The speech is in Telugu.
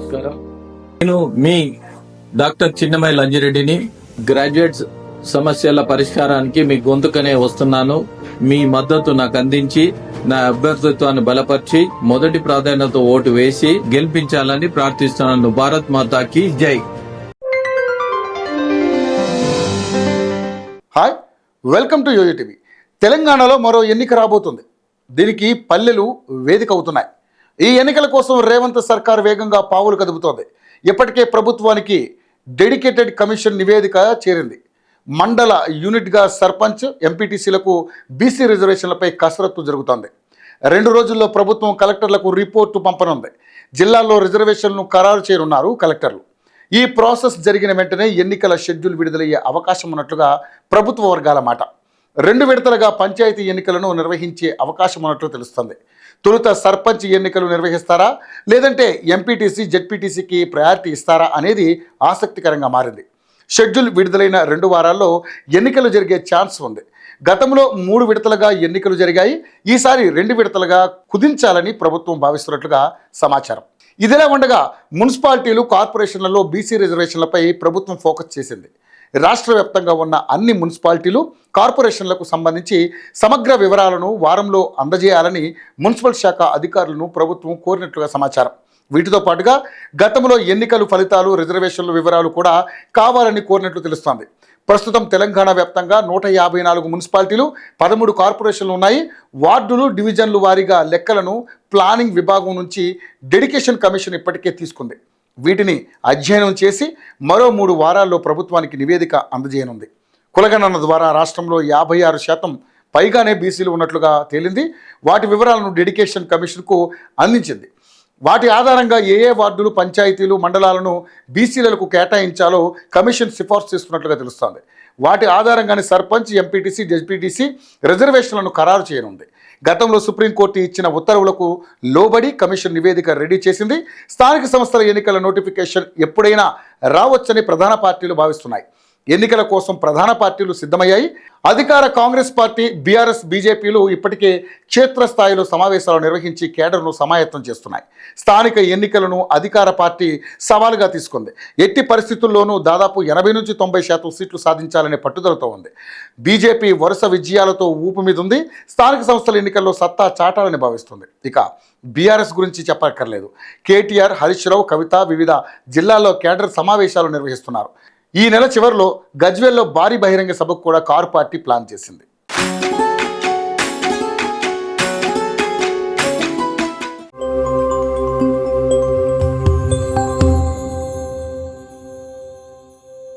నమస్కారం. నేను మీ డాక్టర్ చిన్నమై లంజిరెడ్డిని. గ్రాడ్యుయేట్స్ సమస్యల పరిష్కారానికి మీ గొంతుకనే వస్తున్నాను. మీ మద్దతు నాకు అందించి నా అభ్యర్థిత్వాన్ని బలపరిచి మొదటి ప్రాధాన్యత ఓటు వేసి గెలిపించాలని ప్రార్థిస్తున్నాను. భారత్ మాతాకి జై. Hi, welcome to YoYo TV. తెలంగాణలో మరో ఎన్నిక రాబోతుంది. దీనికి పల్లెలు వేదిక అవుతున్నాయి. ఈ ఎన్నికల కోసం రేవంత్ సర్కార్ వేగంగా పావులు కదుపుతోంది. ఇప్పటికే ప్రభుత్వానికి డెడికేటెడ్ కమిషన్ నివేదిక చేరింది. మండల యూనిట్గా సర్పంచ్, ఎంపీటీసీలకు బీసీ రిజర్వేషన్లపై కసరత్తు జరుగుతోంది. 2 రోజుల్లో ప్రభుత్వం కలెక్టర్లకు రిపోర్టు పంపనుంది. జిల్లాల్లో రిజర్వేషన్లను ఖరారు చేయనున్నారు కలెక్టర్లు. ఈ ప్రాసెస్ జరిగిన వెంటనే ఎన్నికల షెడ్యూల్ విడుదలయ్యే అవకాశం ఉన్నట్లుగా ప్రభుత్వ వర్గాల మాట. 2 విడతలుగా పంచాయతీ ఎన్నికలను నిర్వహించే అవకాశం ఉన్నట్లు తెలుస్తుంది. తొలుత సర్పంచ్ ఎన్నికలు నిర్వహిస్తారా, లేదంటే ఎంపీటీసీ, జెడ్పీటీసీకి ప్రయారిటీ ఇస్తారా అనేది ఆసక్తికరంగా మారింది. షెడ్యూల్ విడుదలైన 2 వారాల్లో ఎన్నికలు జరిగే ఛాన్స్ ఉంది. గతంలో 3 విడతలుగా ఎన్నికలు జరిగాయి. ఈసారి 2 విడతలుగా కుదించాలని ప్రభుత్వం భావిస్తున్నట్లుగా సమాచారం. ఇదిలా ఉండగా మున్సిపాలిటీలు, కార్పొరేషన్లలో బీసీ రిజర్వేషన్లపై ప్రభుత్వం ఫోకస్ చేసింది. రాష్ట్ర వ్యాప్తంగా ఉన్న అన్ని మున్సిపాలిటీలు, కార్పొరేషన్లకు సంబంధించి సమగ్ర వివరాలను వారంలో అందజేయాలని మున్సిపల్ శాఖ అధికారులను ప్రభుత్వం కోరినట్లుగా సమాచారం. వీటితో పాటుగా గతంలో ఎన్నికల ఫలితాలు, రిజర్వేషన్ల వివరాలు కూడా కావాలని కోరినట్లు తెలుస్తోంది. ప్రస్తుతం తెలంగాణ వ్యాప్తంగా 154 మున్సిపాలిటీలు, 13 కార్పొరేషన్లు ఉన్నాయి. వార్డులు, డివిజన్లు వారీగా లెక్కలను ప్లానింగ్ విభాగం నుంచి డెడికేషన్ కమిషన్ ఇప్పటికే తీసుకుంది. వీటిని అధ్యయనం చేసి మరో 3 వారాల్లో ప్రభుత్వానికి నివేదిక అందజేయనుంది. కులగణన ద్వారా రాష్ట్రంలో 56% పైగానే బీసీలు ఉన్నట్లుగా తేలింది. వాటి వివరాలను డెడికేషన్ కమిషన్కు అందించింది. వాటి ఆధారంగా ఏ వార్డులు, పంచాయతీలు, మండలాలను బీసీలకు కేటాయించాలో కమిషన్ సిఫార్సు చేస్తున్నట్లుగా తెలుస్తోంది. వాటి ఆధారంగానే సర్పంచ్, ఎంపీటీసీ, జెడ్పీటీసీ రిజర్వేషన్లను ఖరారు చేయనుంది. గతంలో సుప్రీంకోర్టు ఇచ్చిన ఉత్తర్వులకు లోబడి కమిషన్ నివేదిక రెడీ చేసింది. స్థానిక సంస్థల ఎన్నికల నోటిఫికేషన్ ఎప్పుడైనా రావచ్చని ప్రధాన పార్టీలు భావిస్తున్నాయి. ఎన్నికల కోసం ప్రధాన పార్టీలు సిద్ధమయ్యాయి. అధికార కాంగ్రెస్ పార్టీ, బీఆర్ఎస్, బీజేపీలు ఇప్పటికే క్షేత్రస్థాయిలో సమావేశాలు నిర్వహించి కేడర్ను సమాయత్తం చేస్తున్నాయి. స్థానిక ఎన్నికలను అధికార పార్టీ సవాలుగా తీసుకుంది. ఎట్టి పరిస్థితుల్లోనూ దాదాపు 80 నుంచి 90% సీట్లు సాధించాలనే పట్టుదలతో ఉంది. బీజేపీ వరుస విజయాలతో ఊపు మీద ఉంది. స్థానిక సంస్థల ఎన్నికల్లో సత్తా చాటాలని భావిస్తుంది. ఇక బీఆర్ఎస్ గురించి చెప్పక్కర్లేదు. కేటీఆర్, హరీష్ రావు, కవిత వివిధ జిల్లాల్లో కేడర్ సమావేశాలు నిర్వహిస్తున్నారు. ఈ నెల చివరిలో గజ్వేల్లో భారీ బహిరంగ సభకు కూడా కారు పార్టీ ప్లాన్ చేసింది.